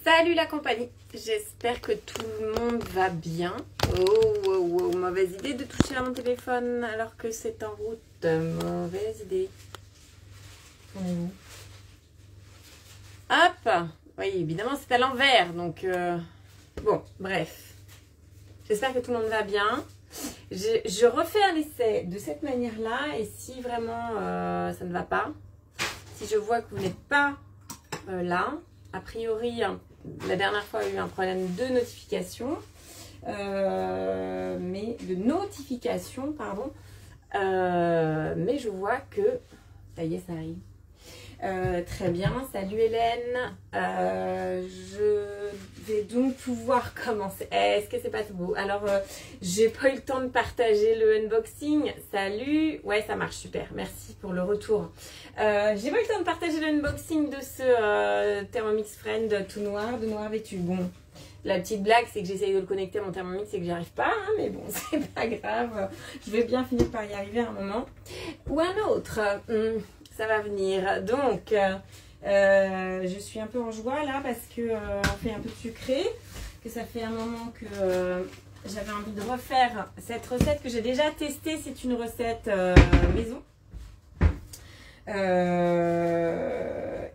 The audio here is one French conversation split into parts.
Salut la compagnie, j'espère que tout le monde va bien. Oh, mauvaise idée de toucher à mon téléphone alors que c'est en route. Mauvaise idée. Tournez-vous. Hop. Oui, évidemment c'est à l'envers, donc bon, bref. J'espère que tout le monde va bien. Je refais un essai de cette manière-là et si vraiment ça ne va pas, si je vois que vous n'êtes pas là, a priori, la dernière fois, il y a eu un problème de notification, mais je vois que ça y est, ça arrive. Très bien, salut Hélène. Je vais donc pouvoir commencer. Est-ce que c'est pas tout beau? Alors, j'ai pas eu le temps de partager le unboxing. Salut. Ouais, ça marche super. Merci pour le retour. J'ai pas eu le temps de partager le unboxing de ce Thermomix Friend tout noir, de noir vêtu. Bon, la petite blague, c'est que j'essaye de le connecter à mon Thermomix et que j'y arrive pas, hein, mais bon, c'est pas grave. Je vais bien finir par y arriver à un moment ou un autre. Ça va venir. Donc, je suis un peu en joie là parce que on fait un peu de sucré, que ça fait un moment que j'avais envie de refaire cette recette que j'ai déjà testée. C'est une recette maison.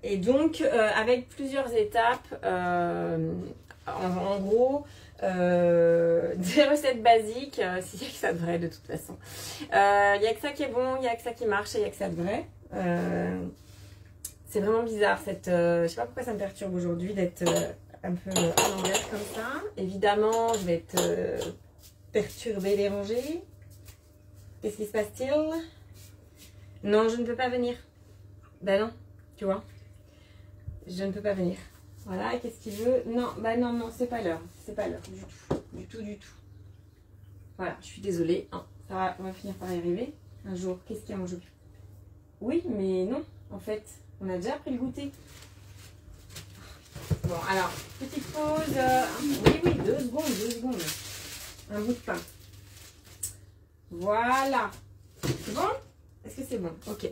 Et donc, avec plusieurs étapes, en gros, des recettes basiques, s'il n'y a que ça de vrai de toute façon. Il n'y a que ça qui est bon, il n'y a que ça qui marche et il n'y a que ça de vrai. C'est vraiment bizarre cette je sais pas pourquoi ça me perturbe aujourd'hui d'être un peu à l'envers comme ça. Évidemment je vais être perturbée, dérangée. Qu'est-ce qui se passe-t-il? Non, je ne peux pas venir. Ben non, tu vois, je ne peux pas venir. Voilà, qu'est-ce qu'il veut? Non, bah non, c'est pas l'heure, c'est pas l'heure du tout. Voilà, je suis désolée, hein, ça va, on va finir par y arriver un jour. Qu'est-ce qu'il y a aujourd'hui? Oui, mais non, en fait, on a déjà pris le goûter. Bon, alors, petite pause. Oui, 2 secondes. Un bout de pain. Voilà. C'est bon? Est-ce que c'est bon? Ok.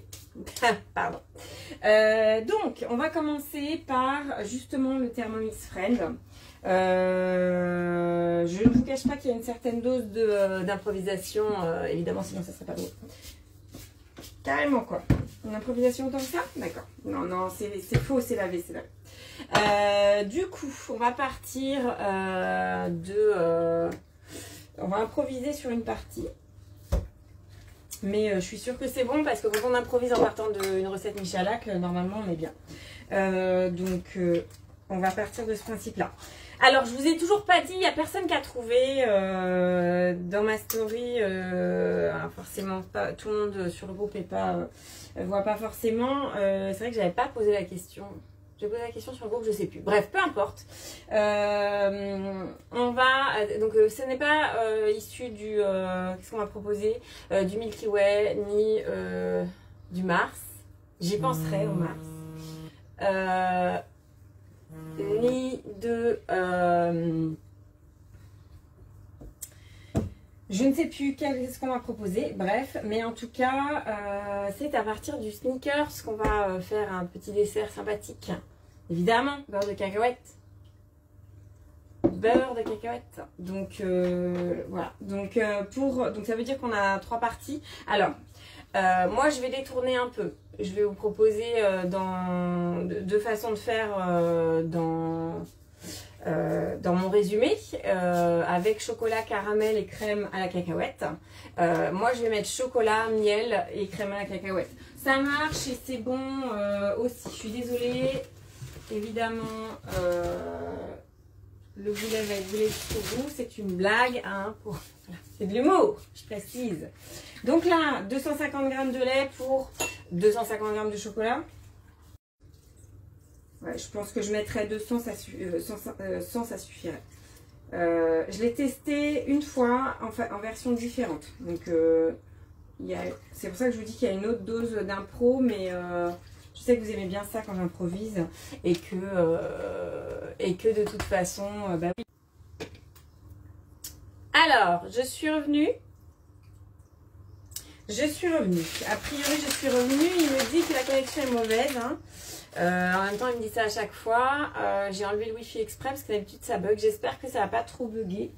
Pardon. Donc, on va commencer par justement le Thermomix Friend. Je ne vous cache pas qu'il y a une certaine dose d'improvisation. Évidemment, sinon ça ne serait pas drôle. Carrément quoi. Une improvisation autant que ça? D'accord. Non, c'est faux, c'est lavé. Du coup, on va partir on va improviser sur une partie. Mais je suis sûre que c'est bon parce que quand on improvise en partant d'une recette Michalak, normalement on est bien. Donc, on va partir de ce principe-là. Alors, je vous ai toujours pas dit, il n'y a personne qui a trouvé dans ma story, forcément pas, tout le monde sur le groupe voit pas forcément. C'est vrai que j'avais pas posé la question. J'ai posé la question sur le groupe, je sais plus. Bref, peu importe. On va donc ce n'est pas issu du qu'est-ce qu'on va proposer, du Milky Way ni du Mars. J'y penserai au Mars. Ni de je ne sais plus qu'est-ce qu'on va proposer, bref, mais en tout cas c'est à partir du Snickers qu'on va faire un petit dessert sympathique. Évidemment, beurre de cacahuète. Donc voilà, donc ça veut dire qu'on a 3 parties. Alors moi je vais détourner un peu. Je vais vous proposer deux façons de faire dans mon résumé, avec chocolat, caramel et crème à la cacahuète. Moi je vais mettre chocolat, miel et crème à la cacahuète. Ça marche et c'est bon aussi. Je suis désolée, évidemment le boulet va être brûlé jusqu'au bout. C'est une blague, hein, voilà. C'est de l'humour, je précise. Donc là, 250 g de lait pour 250 g de chocolat. Ouais, je pense que je mettrais 200, 100 ça suffirait. Je l'ai testé une fois en version différente. Donc c'est pour ça que je vous dis qu'il y a une autre dose d'impro, mais je sais que vous aimez bien ça quand j'improvise et que de toute façon, bah oui. Alors, je suis revenue. A priori, je suis revenue. Il me dit que la connexion est mauvaise. Hein. En même temps, il me dit ça à chaque fois. J'ai enlevé le Wi-Fi exprès parce que d'habitude ça bug. J'espère que ça va pas trop bugger.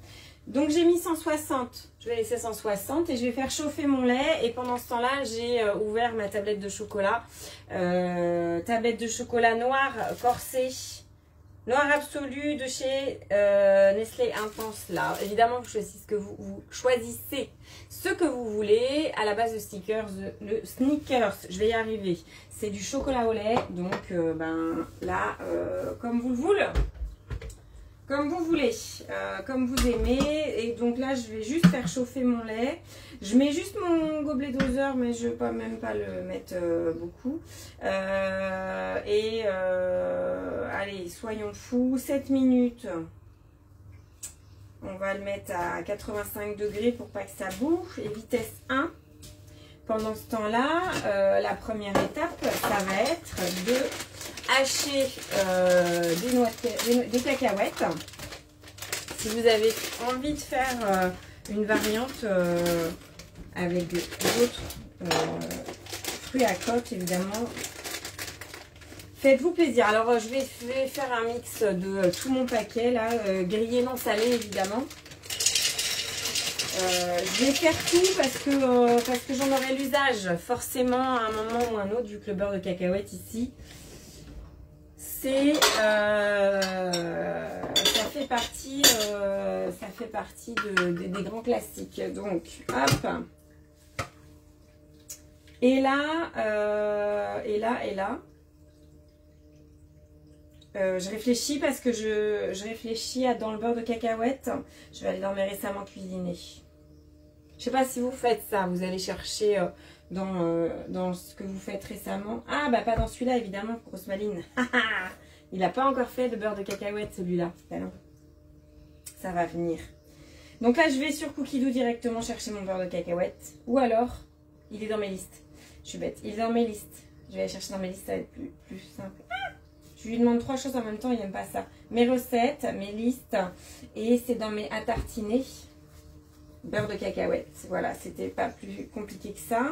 Donc j'ai mis 160. Je vais laisser 160 et je vais faire chauffer mon lait. Et pendant ce temps-là, j'ai ouvert ma tablette de chocolat. Tablette de chocolat noir corsé. Noir absolu de chez Nestlé Intense là. Évidemment, vous choisissez ce que vous voulez. À la base de stickers, le Snickers, je vais y arriver. C'est du chocolat au lait. Donc, là, comme vous le voulez. Comme vous voulez, comme vous aimez. Et donc là, je vais juste faire chauffer mon lait. Je mets juste mon gobelet doseur, mais je ne vais même pas le mettre beaucoup. Allez, soyons fous. 7 minutes. On va le mettre à 85 degrés pour pas que ça bouge. Et vitesse 1. Pendant ce temps-là, la première étape, ça va être de hacher des cacahuètes. Si vous avez envie de faire une variante avec d'autres fruits à coque, évidemment, faites-vous plaisir. Alors, je vais faire un mix de tout mon paquet, là, grillé non salé, évidemment. Je vais faire tout parce que j'en aurai l'usage forcément à un moment ou un autre, vu que le beurre de cacahuète ici, c'est ça fait partie des grands classiques. Donc hop, et là, je réfléchis parce que je réfléchis dans le beurre de cacahuète. Je vais aller dans mes récemment cuisinés. Je sais pas si vous faites ça. Vous allez chercher dans ce que vous faites récemment. Ah bah pas dans celui-là évidemment, grosse maline. Il n'a pas encore fait de beurre de cacahuète celui-là. Ben non. Ça va venir. Donc là je vais sur Cookidoo directement chercher mon beurre de cacahuète. Ou alors, il est dans mes listes. Je suis bête. Il est dans mes listes. Je vais aller chercher dans mes listes, ça va être plus simple. Je lui demande 3 choses en même temps, il n'aime pas ça. Mes recettes, mes listes, et c'est dans mes à tartiner. Beurre de cacahuète. Voilà, c'était pas plus compliqué que ça.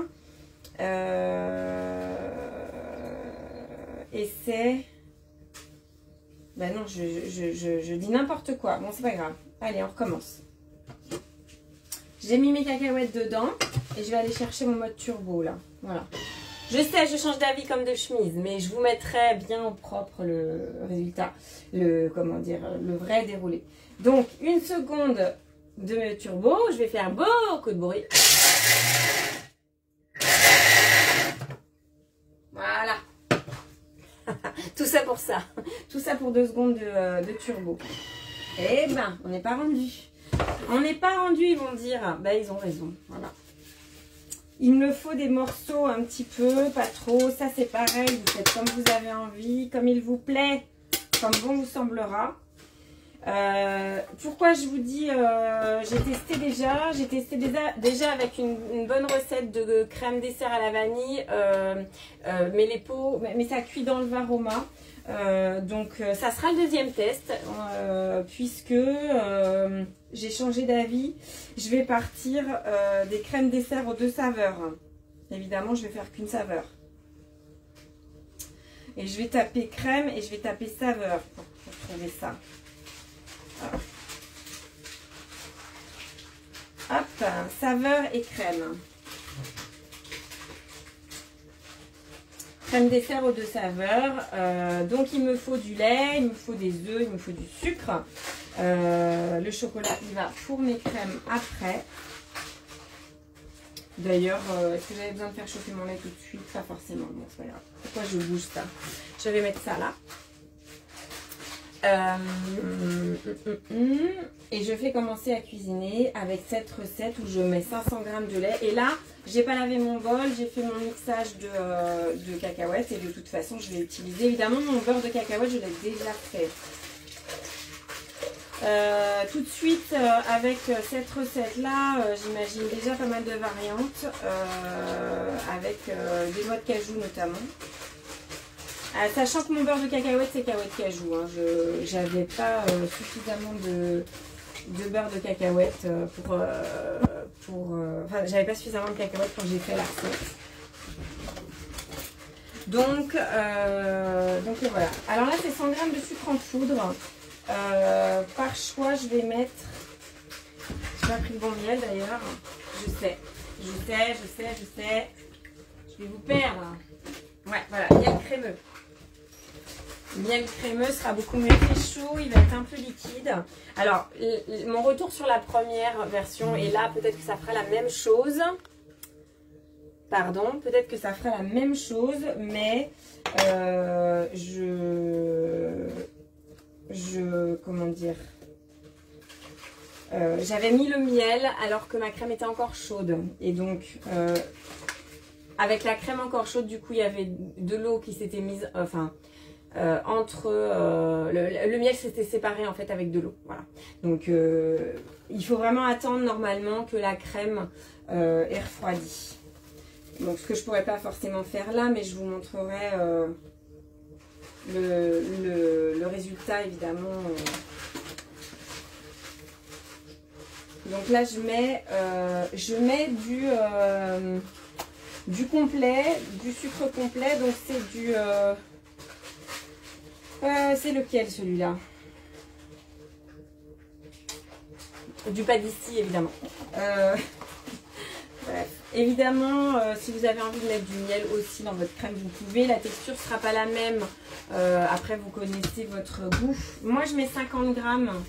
Et c'est... Ben non, je dis n'importe quoi. Bon, c'est pas grave. Allez, on recommence. J'ai mis mes cacahuètes dedans et je vais aller chercher mon mode turbo là. Voilà. Je sais, je change d'avis comme de chemise, mais je vous mettrai bien au propre le résultat, le vrai déroulé. Donc, 1 seconde de turbo, je vais faire beaucoup de bruit. Voilà. Tout ça pour ça. Tout ça pour 2 secondes de turbo. Eh ben, on n'est pas rendu. On n'est pas rendu, ils vont dire. Ben, ils ont raison. Voilà. Il me faut des morceaux un petit peu, pas trop. Ça, c'est pareil. Vous faites comme vous avez envie, comme il vous plaît, comme bon vous semblera. Pourquoi je vous dis, j'ai testé déjà avec une bonne recette de crème dessert à la vanille, mais les pots, mais ça cuit dans le Varoma. Donc ça sera le 2e test, puisque j'ai changé d'avis. Je vais partir des crèmes dessert aux 2 saveurs. Évidemment, je vais faire qu'une saveur. Et je vais taper crème et je vais taper saveur pour trouver ça. Hop, saveur et crème. Crème dessert aux 2 saveurs. Donc il me faut du lait, il me faut des œufs, il me faut du sucre. Le chocolat, il va pour mes crèmes après. D'ailleurs, est-ce que j'avais besoin de faire chauffer mon lait tout de suite? Pas forcément, bon c'est pas grave. Pourquoi je bouge ça? Je vais mettre ça là. Et je vais commencer à cuisiner avec cette recette où je mets 500 g de lait. Et là, j'ai pas lavé mon bol, j'ai fait mon mixage de cacahuètes et de toute façon, je vais utiliser évidemment mon beurre de cacahuètes, je l'ai déjà fait. Tout de suite, avec cette recette-là, j'imagine déjà pas mal de variantes, avec des noix de cajou notamment. Sachant que mon beurre de cacahuète, c'est cacahuète cajou. Hein. J'avais pas suffisamment de beurre de cacahuète enfin, j'avais pas suffisamment de cacahuètes quand j'ai fait la recette. Donc voilà. Alors là, c'est 100 g de sucre en poudre. Par choix, je vais mettre... J'ai pas pris le bon miel d'ailleurs. Je sais. Je vais vous perdre. Ouais, voilà, miel crémeux. Miel crémeux sera beaucoup mieux fait chaud, il va être un peu liquide. Alors, mon retour sur la première version, et là, peut-être que ça fera la même chose. Pardon, peut-être que ça fera la même chose, mais comment dire, j'avais mis le miel alors que ma crème était encore chaude. Et donc, avec la crème encore chaude, du coup, il y avait de l'eau qui s'était mise, entre le miel s'était séparé en fait avec de l'eau. Voilà. Donc, il faut vraiment attendre normalement que la crème ait refroidi. Donc, ce que je pourrais pas forcément faire là, mais je vous montrerai le résultat évidemment. Donc là, je mets du complet, du sucre complet. Donc c'est du... c'est lequel celui-là? Du pas d'ici, évidemment. Bref. Évidemment, si vous avez envie de mettre du miel aussi dans votre crème, vous pouvez. La texture ne sera pas la même. Après, vous connaissez votre goût. Moi, je mets 50 grammes.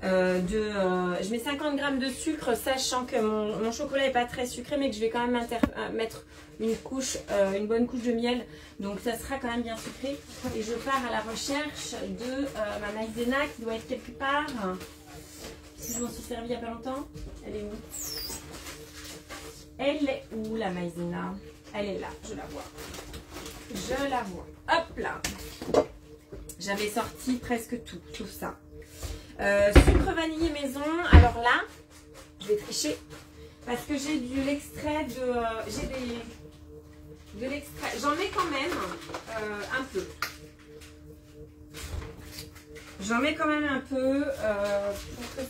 Je mets 50 grammes de sucre, sachant que mon chocolat n'est pas très sucré, mais que je vais quand même mettre une bonne couche de miel. Donc ça sera quand même bien sucré. Et je pars à la recherche de ma maïzena qui doit être quelque part. Si je m'en suis servie il n'y a pas longtemps. Elle est où? Elle est où la maïzena? Elle est là, je la vois. Je la vois. Hop là. J'avais sorti presque tout, sauf ça. Sucre vanillé maison, alors là je vais tricher parce que j'ai de l'extrait de l'extrait, j'en mets quand même un peu, pour que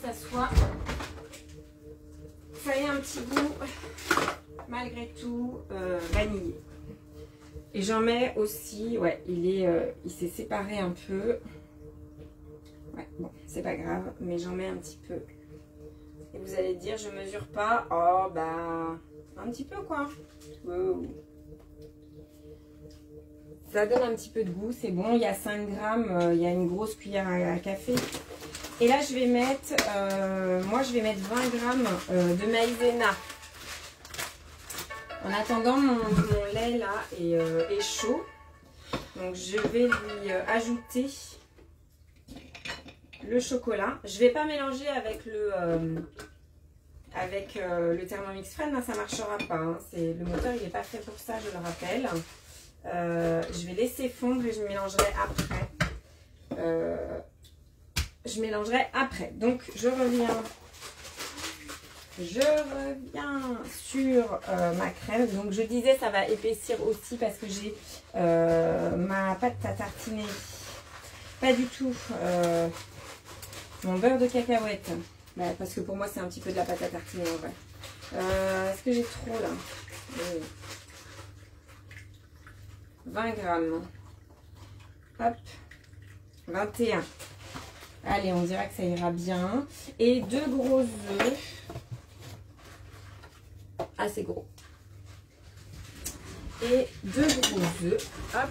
ça ait un petit goût malgré tout vanillé. Et j'en mets aussi, ouais, il s'est séparé un peu. Ouais, bon, c'est pas grave, mais j'en mets un petit peu. Et vous allez dire, je mesure pas. Oh, bah, un petit peu quoi. Wow. Ça donne un petit peu de goût, c'est bon. Il y a 5 grammes, il y a une grosse cuillère à café. Et là, je vais mettre, moi, je vais mettre 20 grammes de maïzena. En attendant, mon lait là est chaud. Donc, je vais lui ajouter le chocolat. Je vais pas mélanger avec le Thermomix Friend, hein, ça marchera pas. Hein. Le moteur il n'est pas fait pour ça, je le rappelle. Je vais laisser fondre et je mélangerai après. Donc je reviens sur ma crème. Donc je disais ça va épaissir aussi parce que j'ai ma pâte à tartiner. Pas du tout. Mon beurre de cacahuète, bah, parce que pour moi c'est un petit peu de la pâte à tartiner en vrai. Est-ce que j'ai trop là? 20 grammes. Hop. 21. Allez, on dirait que ça ira bien. Et 2 gros œufs. Assez gros. Et 2 gros œufs. Hop.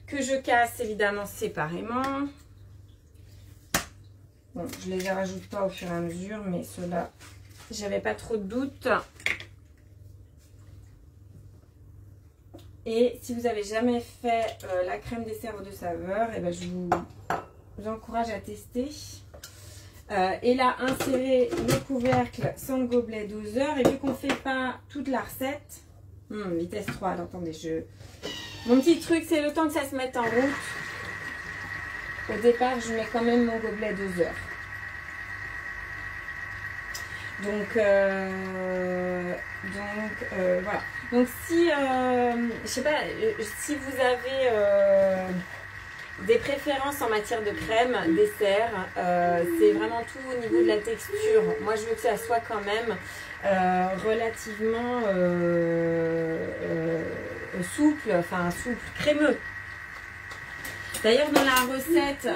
Que je casse évidemment séparément. Bon, je les rajoute pas au fur et à mesure, mais ceux-là, j'avais pas trop de doute. Et si vous avez jamais fait la crème dessert aux 2 saveurs, et ben je vous encourage à tester. Et là, insérer le couvercle sans le gobelet 12 heures. Et vu qu'on fait pas toute la recette, vitesse 3, alors, attendez, mon petit truc, c'est le temps que ça se mette en route. Au départ, je mets quand même mon gobelet 2 heures. Donc voilà. Donc si, je sais pas, si vous avez Des préférences en matière de crème, dessert, c'est vraiment tout au niveau de la texture. Moi je veux que ça soit quand même relativement souple, crémeux. D'ailleurs dans la recette,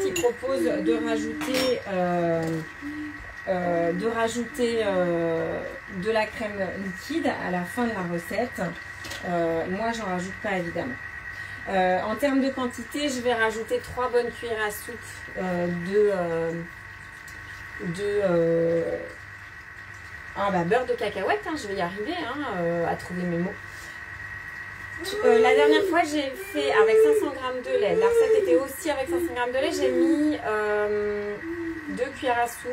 il propose de rajouter de la crème liquide à la fin de la recette. Moi j'en rajoute pas évidemment. En termes de quantité, je vais rajouter 3 bonnes cuillères à soupe beurre de cacahuète, hein, je vais y arriver à trouver mes mots. La dernière fois, j'ai fait avec 500 g de lait. La recette était aussi avec 500 g de lait. J'ai mis 2 cuillères à soupe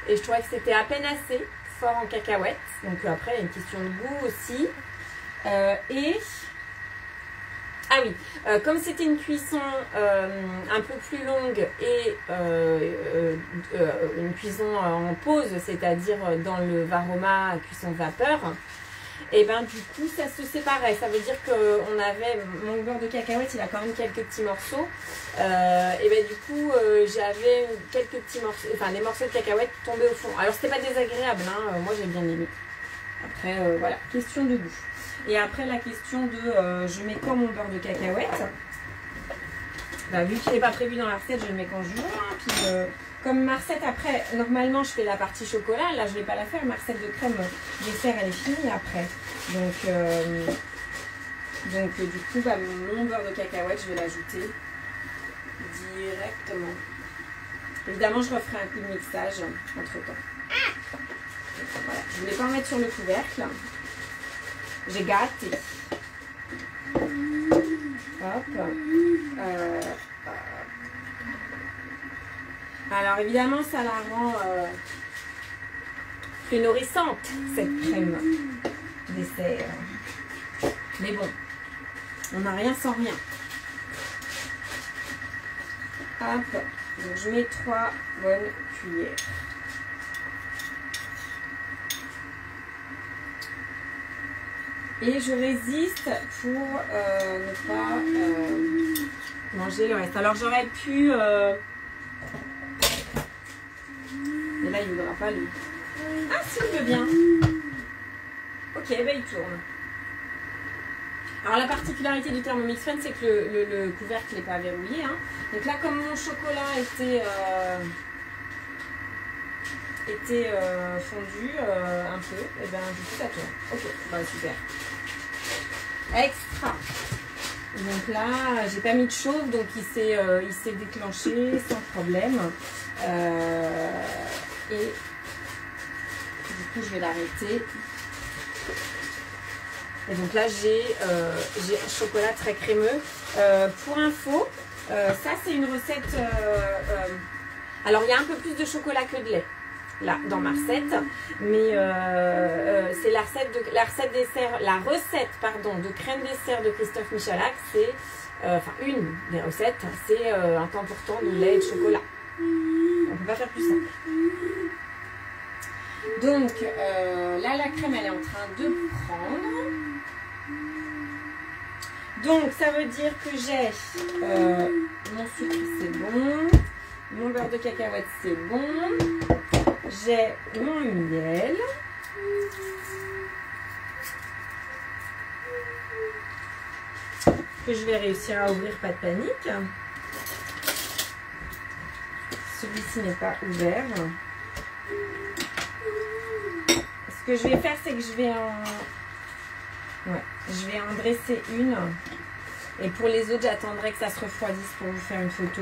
et je trouvais que c'était à peine assez fort en cacahuètes. Donc après, il y a une question de goût aussi. Ah oui, comme c'était une cuisson un peu plus longue et une cuisson en pause, c'est-à-dire dans le varoma cuisson vapeur, et ben du coup ça se séparait. Ça veut dire que mon beurre de cacahuète, il a quand même quelques petits morceaux. Et ben du coup j'avais quelques petits morceaux, enfin les morceaux de cacahuète tombaient au fond. Alors c'était pas désagréable, hein, moi j'ai bien aimé. Après voilà, question de goût. Et après la question de je mets quand mon beurre de cacahuète. Bah, vu qu'il n'est pas prévu dans la recette, je le mets quand je veux. Hein, puis, comme ma recette après, normalement je fais la partie chocolat, là je ne vais pas la faire. Ma recette de crème dessert elle est finie après. Donc du coup bah, mon beurre de cacahuète je vais l'ajouter directement. Évidemment je referai un coup de mixage entre temps. Voilà, je ne voulais pas en mettre sur le couvercle. J'ai gâté. Hop. Alors évidemment ça la rend plus nourrissante cette crème dessert. Mais bon, on n'a rien sans rien. Hop. Donc je mets 3 bonnes cuillères. Et je résiste pour ne pas manger le reste. Alors j'aurais pu... Mais là il ne voudra pas lui. Ah si, il veut bien. Ok, ben il tourne. Alors la particularité du Thermomix Fan, c'est que le couvercle n'est pas verrouillé. Hein. Donc là, comme mon chocolat était fondu un peu, et ben du coup ça tourne. Ok, bah super. Extra. Donc là, j'ai pas mis de chauffe, donc il s'est déclenché sans problème. Et du coup je vais l'arrêter. Et donc là j'ai un chocolat très crémeux. Pour info, ça c'est une recette. Alors il y a un peu plus de chocolat que de lait là dans ma recette, mais c'est la recette de crème dessert de Christophe Michalak. C'est une des recettes, c'est un temps pour temps de lait et de chocolat. On peut pas faire plus simple. Donc là la crème elle est en train de prendre. Donc ça veut dire que j'ai mon sucre c'est bon, mon beurre de cacahuète c'est bon, j'ai mon miel, que je vais réussir à ouvrir, pas de panique. Celui-ci n'est pas ouvert. Ce que je vais faire, c'est que je vais en dresser une. Et pour les autres, j'attendrai que ça se refroidisse pour vous faire une photo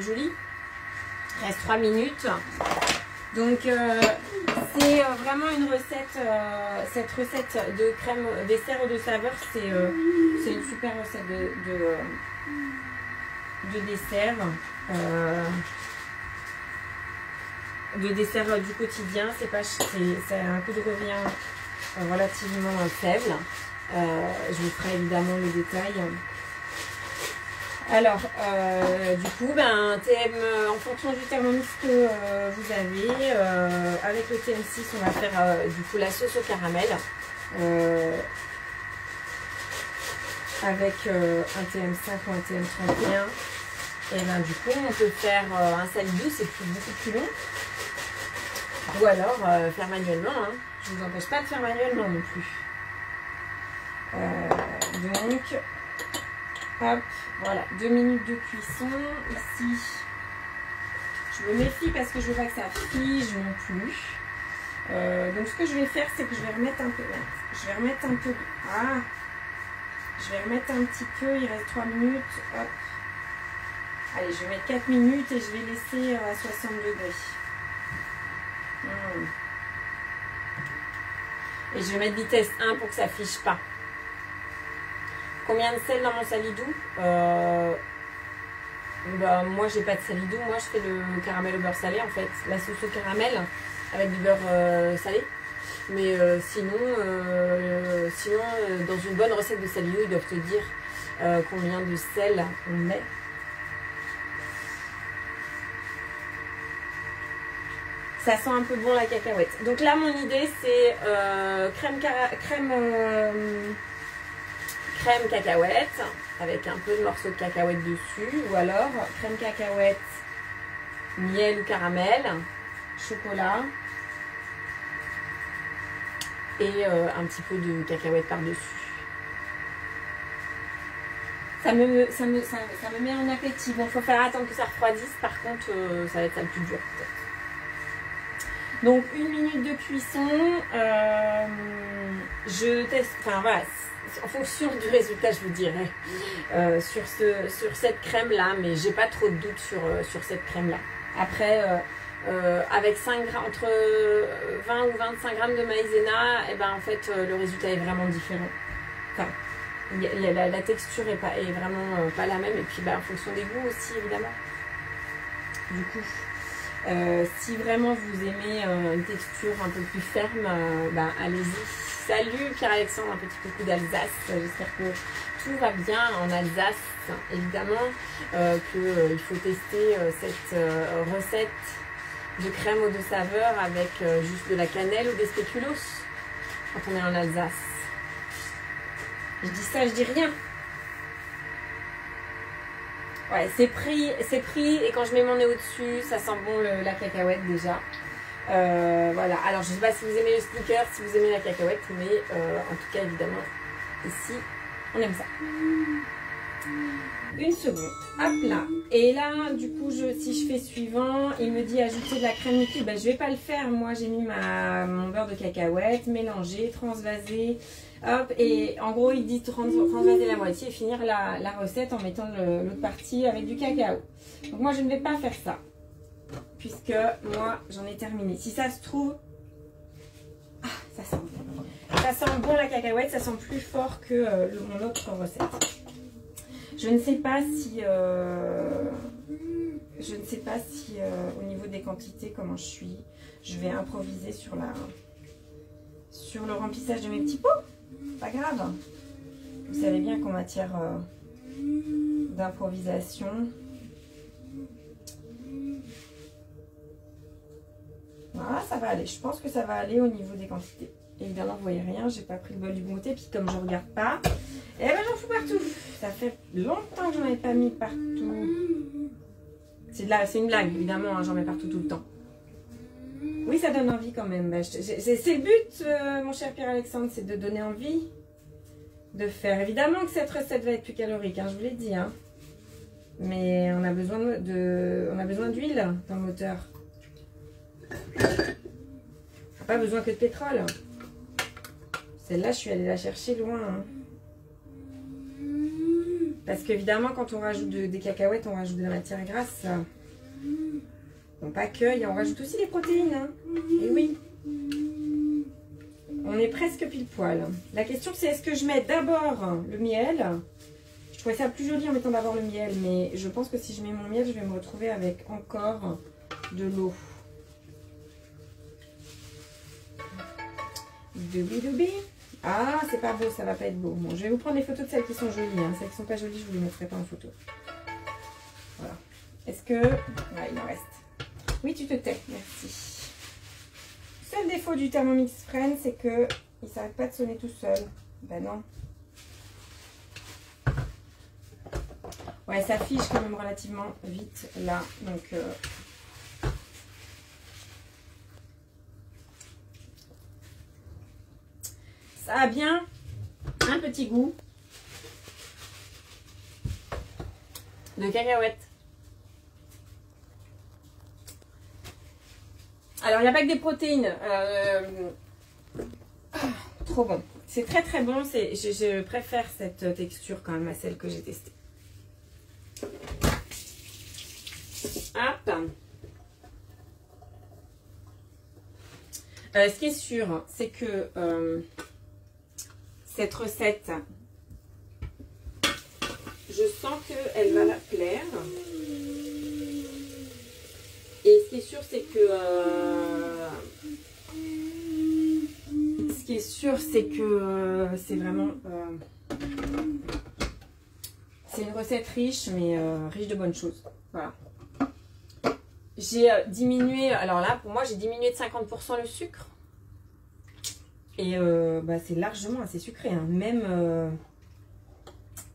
jolie. Il reste 3 minutes. Donc, c'est vraiment une recette. Cette recette de crème dessert de saveur, c'est une super recette de dessert. De dessert du quotidien. C'est un coût de revient relativement faible. Je vous ferai évidemment le détail. Alors, du coup, en fonction du Thermomix que vous avez, avec le TM6, on va faire du coup la sauce au caramel. avec un TM5 ou un TM31. Et ben du coup, on peut faire un salidou, c'est beaucoup plus long. Ou alors faire manuellement. Hein. Je ne vous empêche pas de faire manuellement non plus. Donc, hop, voilà, 2 minutes de cuisson. Ici, je me méfie parce que je veux pas que ça fige non plus. Donc ce que je vais faire, c'est que je vais remettre un peu. Je vais remettre un peu. Ah, je vais remettre un petit peu. Il reste 3 minutes. Hop. Allez, je vais mettre 4 minutes et je vais laisser à 60 degrés. Et je vais mettre vitesse 1 pour que ça fiche pas. Combien de sel dans mon salidou? Bah, moi, j'ai pas de salidou. Moi, je fais le caramel au beurre salé, en fait. La sauce au caramel avec du beurre salé. Mais sinon, dans une bonne recette de salidou, ils doivent te dire combien de sel on met. Ça sent un peu bon la cacahuète. Donc là, mon idée, c'est crème cacahuète avec un peu de morceaux de cacahuète dessus. Ou alors crème cacahuète, miel ou caramel, chocolat et un petit peu de cacahuète par-dessus. Ça me met en appétit. Bon, il faut faire attendre que ça refroidisse. Par contre, ça va être ça le plus dur peut-être. Donc 1 minute de cuisson, je teste, enfin voilà, en fonction du résultat je vous dirai sur cette crème là, mais j'ai pas trop de doute sur cette crème là. Après avec 5 grammes, entre 20 ou 25 grammes de maïzena, et ben en fait le résultat est vraiment différent. Enfin, la texture est vraiment pas la même, et puis en fonction des goûts aussi évidemment. Du coup. Si vraiment vous aimez une texture un peu plus ferme, allez-y. Salut Pierre-Alexandre, un petit coucou d'Alsace. J'espère que tout va bien en Alsace. Évidemment qu'il faut tester cette recette de crème aux 2 saveurs avec juste de la cannelle ou des spéculoos quand on est en Alsace. Je dis ça, je dis rien. Ouais, c'est pris et quand je mets mon nez au-dessus, ça sent bon la cacahuète déjà. Voilà, alors je ne sais pas si vous aimez le sneaker, si vous aimez la cacahuète, mais en tout cas évidemment, ici, on aime ça. 1 seconde, hop là. Et là, du coup, si je fais suivant, il me dit ajouter de la crème liquide. Ben, je ne vais pas le faire, moi j'ai mis mon beurre de cacahuète, mélanger, transvaser. Hop, et en gros, il dit transvaser la moitié et finir la recette en mettant l'autre partie avec du cacao. Donc moi, je ne vais pas faire ça, puisque moi, j'en ai terminé. Si ça se trouve, ça sent bon. Ça sent bon la cacahuète, ça sent plus fort que mon autre recette. Je ne sais pas si, au niveau des quantités, comment je suis. Je vais improviser sur le remplissage de mes petits pots. Pas grave. Vous savez bien qu'en matière d'improvisation, voilà, ça va aller. Je pense que ça va aller au niveau des quantités. Évidemment, vous voyez rien, j'ai pas pris le bol du bon côté, puis comme je regarde pas, et ben j'en fous partout. Ça fait longtemps que j'en ai pas mis partout. C'est une blague, évidemment, hein, j'en mets partout tout le temps. Oui, ça donne envie quand même. C'est le but, mon cher Pierre-Alexandre, c'est de donner envie de faire. Évidemment que cette recette va être plus calorique, hein, je vous l'ai dit. Hein. Mais on a besoin d'huile dans le moteur. On n'a pas besoin que de pétrole. Celle-là, je suis allée la chercher loin. Hein. Parce qu'évidemment, quand on rajoute des cacahuètes, on rajoute de la matière grasse. Bon, pas que, on rajoute aussi les protéines. Hein. Et oui. On est presque pile poil. La question, c'est est-ce que je mets d'abord le miel? Je trouvais ça plus joli en mettant d'abord le miel. Mais je pense que si je mets mon miel, je vais me retrouver avec encore de l'eau. Doubi. Ah, c'est pas beau, ça va pas être beau. Bon, je vais vous prendre les photos de celles qui sont jolies. Hein. Celles qui sont pas jolies, je vous les mettrai pas en photo. Voilà. Est-ce que... Ouais, il en reste. Oui, tu te tais. Merci. Le seul défaut du Thermomix Friend, c'est que il s'arrête pas de sonner tout seul. Ben non. Ouais, ça fige quand même relativement vite là. Donc, ça a bien un petit goût de cacahuètes. Alors, il n'y a pas que des protéines. Trop bon. C'est très très bon. Je préfère cette texture quand même à celle que j'ai testée. Hop. Ce qui est sûr, c'est que cette recette, je sens qu'elle va la plaire. Et ce qui est sûr, c'est que c'est vraiment c'est une recette riche, mais riche de bonnes choses. Voilà. J'ai diminué, alors là, pour moi, j'ai diminué de 50% le sucre. Et c'est largement assez sucré, hein.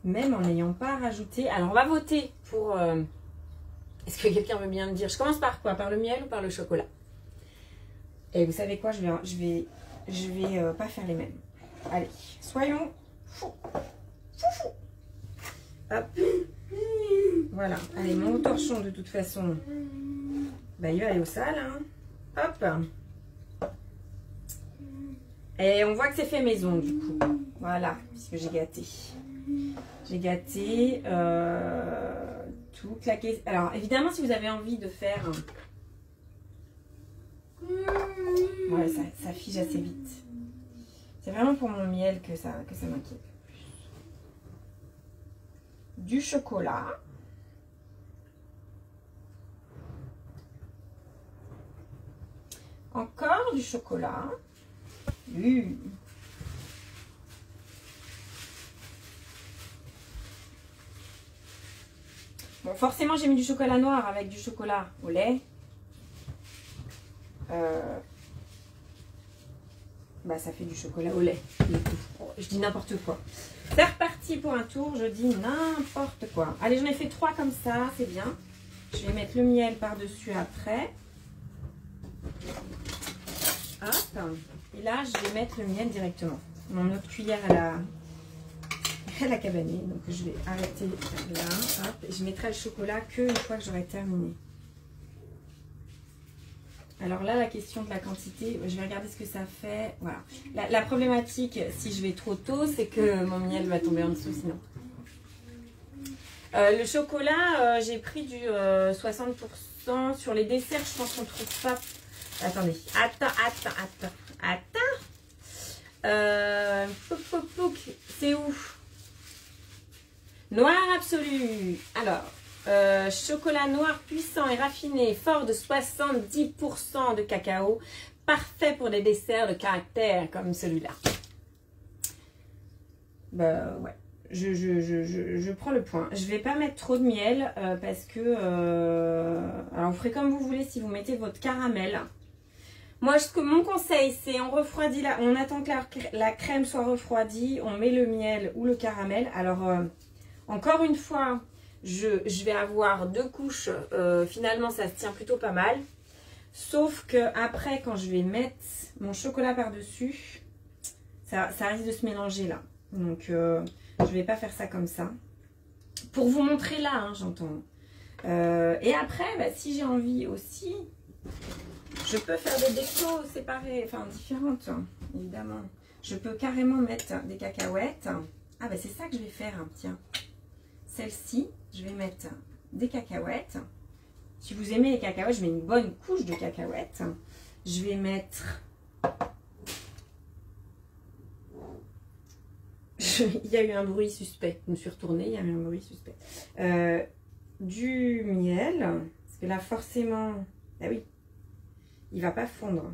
Même en n'ayant pas rajouté. Alors, on va voter pour... Est-ce que quelqu'un veut bien me dire? Je commence par quoi? Par le miel ou par le chocolat? Et vous savez quoi? Je vais pas faire les mêmes. Allez, soyons fous. Hop. Voilà. Allez, mon torchon, de toute façon, il va aller au sale. Hein. Hop. Et on voit que c'est fait maison, du coup. Voilà, puisque j'ai gâté. J'ai gâté toute la caisse. Alors, évidemment, si vous avez envie de faire... Ouais, ça fige assez vite. C'est vraiment pour mon miel que ça m'inquiète. Du chocolat. Encore du chocolat. Bon, forcément, j'ai mis du chocolat noir avec du chocolat au lait. Ça fait du chocolat au lait. Je dis n'importe quoi. C'est reparti pour un tour, je dis n'importe quoi. Allez, j'en ai fait 3 comme ça, c'est bien. Je vais mettre le miel par-dessus après. Hop. Et là, je vais mettre le miel directement. Mon autre cuillère, elle a cabané. Donc, je vais arrêter là. Hop. Et je mettrai le chocolat qu'une fois que j'aurai terminé. Alors là, la question de la quantité, je vais regarder ce que ça fait. Voilà. La problématique, si je vais trop tôt, c'est que mon miel va tomber en dessous sinon. Le chocolat, j'ai pris du 60%. Sur les desserts, je pense qu'on ne trouve pas. Attendez. Attends. C'est où? Noir absolu. Alors, chocolat noir puissant et raffiné, fort de 70% de cacao, parfait pour des desserts de caractère comme celui-là. Ouais, je prends le point. Je vais pas mettre trop de miel parce que... alors, vous ferez comme vous voulez si vous mettez votre caramel. Moi, mon conseil, c'est on refroidit on attend que la crème soit refroidie, on met le miel ou le caramel. Alors, encore une fois... Je vais avoir 2 couches, finalement ça se tient plutôt pas mal. Sauf que après quand je vais mettre mon chocolat par-dessus, ça risque de se mélanger là. Donc je vais pas faire ça comme ça. Pour vous montrer là, hein, j'entends. Et après, si j'ai envie aussi, je peux faire des décos séparées, enfin différentes, hein, évidemment. Je peux carrément mettre des cacahuètes. Ah c'est ça que je vais faire, hein, tiens. Celle-ci, je vais mettre des cacahuètes. Si vous aimez les cacahuètes, je mets une bonne couche de cacahuètes. Je vais mettre... Il y a eu un bruit suspect. Je me suis retournée, il y a eu un bruit suspect. Du miel. Parce que là, forcément... Ah oui, il ne va pas fondre.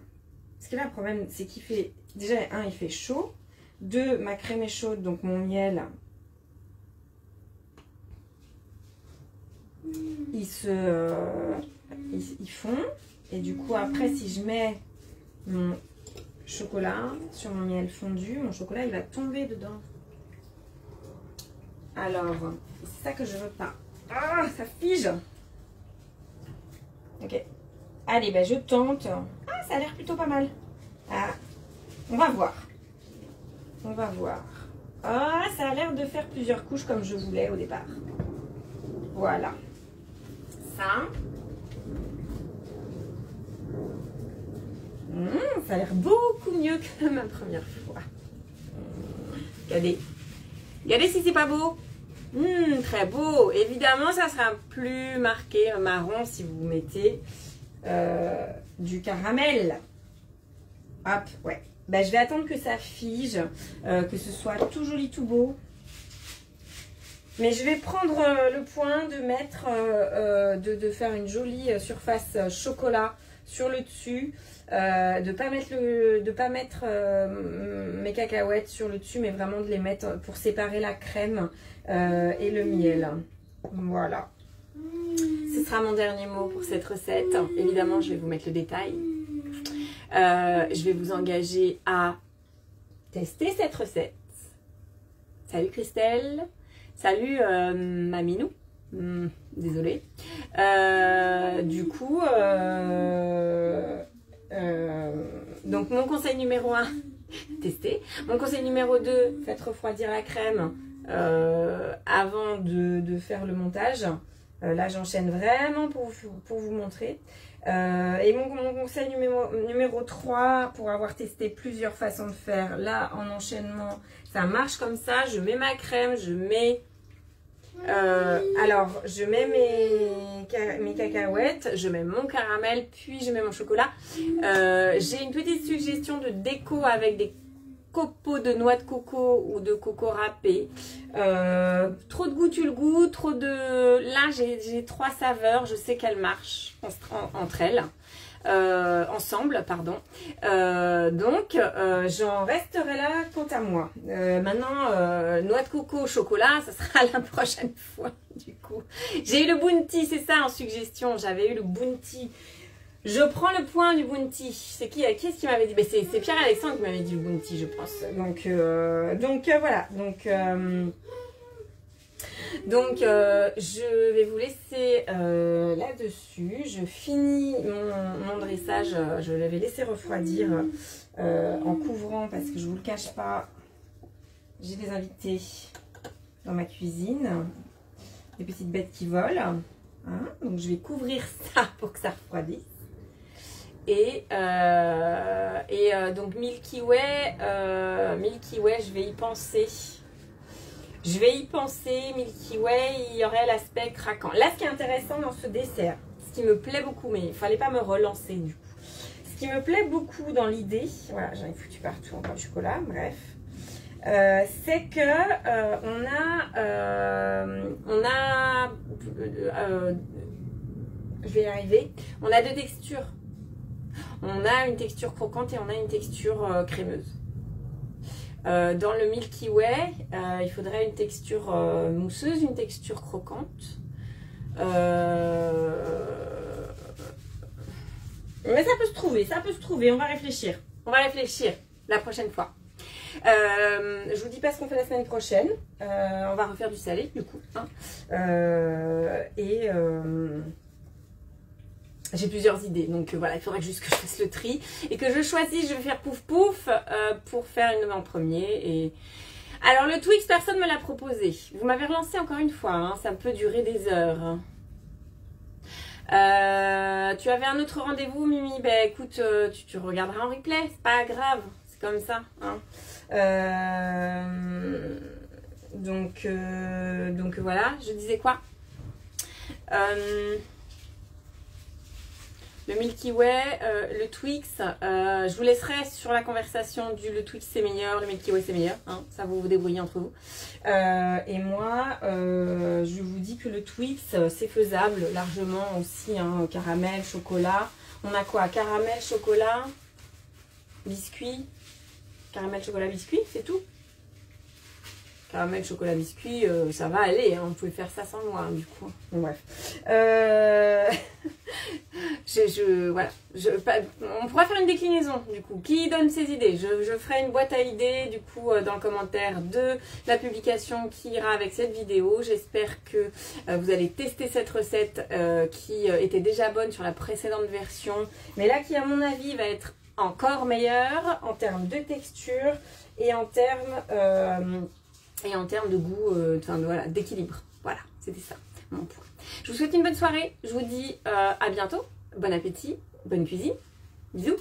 Parce que là, le problème, c'est qu'il fait... Déjà, il fait chaud. 2, ma crème est chaude, donc mon miel... Ils font. Et du coup, après, si je mets mon chocolat sur mon miel fondu, mon chocolat, il va tomber dedans. Alors, c'est ça que je veux pas. Ah, ça fige. Ok. Allez, ben je tente. Ah, ça a l'air plutôt pas mal. Ah, on va voir. On va voir. Ah, ça a l'air de faire plusieurs couches comme je voulais au départ. Voilà. Ça. Ça a l'air beaucoup mieux que ma première fois. Regardez. Regardez si c'est pas beau. Très beau. Évidemment, ça sera plus marqué marron si vous mettez du caramel. Hop, ouais. Ben, je vais attendre que ça fige, que ce soit tout joli, tout beau. Mais je vais prendre le point de mettre, de faire une jolie surface chocolat sur le dessus. De pas mettre mes cacahuètes sur le dessus, mais vraiment de les mettre pour séparer la crème et le miel. Voilà. Ce sera mon dernier mot pour cette recette. Évidemment, je vais vous mettre le détail. Je vais vous engager à tester cette recette. Salut Christelle. Salut Maminou. Désolée. Du coup, donc mon conseil numéro 1, tester. Mon conseil numéro 2, faites refroidir la crème avant de faire le montage. Là, j'enchaîne vraiment pour vous montrer. Et mon conseil numéro 3, pour avoir testé plusieurs façons de faire, là, en enchaînement, ça marche comme ça. Je mets ma crème, je mets... alors, je mets mes cacahuètes, je mets mon caramel, puis je mets mon chocolat. J'ai une petite suggestion de déco avec des copeaux de noix de coco ou de coco râpé. Trop de goût tue le goût, trop de... Là, j'ai 3 saveurs, je sais qu'elles marchent entre elles. Ensemble, pardon. Donc, j'en resterai là quant à moi. Maintenant, noix de coco au chocolat, ça sera la prochaine fois, du coup. J'ai eu le bounty, c'est ça en suggestion. J'avais eu le bounty. Je prends le point du bounty. C'est qui est-ce qui m'avait dit? Ben, c'est Pierre-Alexandre qui m'avait dit le bounty, je pense. Donc voilà. Donc, je vais vous laisser là-dessus. Je finis mon dressage. Je l'avais laissé refroidir en couvrant parce que je ne vous le cache pas. J'ai des invités dans ma cuisine. Des petites bêtes qui volent. Hein, donc, je vais couvrir ça pour que ça refroidisse. Et donc, Milky Way, je vais y penser. Milky Way, il y aurait l'aspect craquant. Là, ce qui est intéressant dans ce dessert, ce qui me plaît beaucoup, mais il ne fallait pas me relancer du coup. Ce qui me plaît beaucoup dans l'idée, voilà, j'en ai foutu partout encore du chocolat, bref, c'est que je vais y arriver, on a 2 textures. On a une texture croquante et on a une texture crémeuse. Dans le Milky Way, il faudrait une texture mousseuse, une texture croquante. Mais ça peut se trouver, on va réfléchir. La prochaine fois. Je vous dis pas ce qu'on fait la semaine prochaine. On va refaire du salé du coup. Hein. J'ai plusieurs idées, donc voilà, il faudrait juste que je fasse le tri et que je choisisse. Je vais faire pouf pouf pour faire une en premier. Et alors le Twix, personne ne me l'a proposé. Vous m'avez relancé encore une fois, hein, ça peut durer des heures. Tu avais un autre rendez-vous, Mimi? Ben écoute, tu regarderas en replay, c'est pas grave, c'est comme ça. Hein. Donc voilà, je disais quoi? Le Milky Way, le Twix, je vous laisserai sur la conversation le Twix c'est meilleur, le Milky Way c'est meilleur, hein, ça vous débrouillez entre vous. Et moi, je vous dis que le Twix c'est faisable largement aussi, hein, caramel, chocolat. On a quoi? Caramel, chocolat, biscuit, caramel, chocolat, biscuit, c'est tout? caramel, chocolat, biscuit, ça va aller, hein, vous pouvez faire ça sans moi, hein, du coup. Bon, bref. Voilà. On pourra faire une déclinaison, du coup. Qui donne ses idées? Je ferai une boîte à idées, du coup, dans le commentaire de la publication qui ira avec cette vidéo. J'espère que vous allez tester cette recette qui était déjà bonne sur la précédente version, mais là qui, à mon avis, va être encore meilleure en termes de texture et en termes de goût, voilà, d'équilibre. Voilà, c'était ça mon point. Je vous souhaite une bonne soirée. Je vous dis à bientôt. Bon appétit, bonne cuisine. Bisous.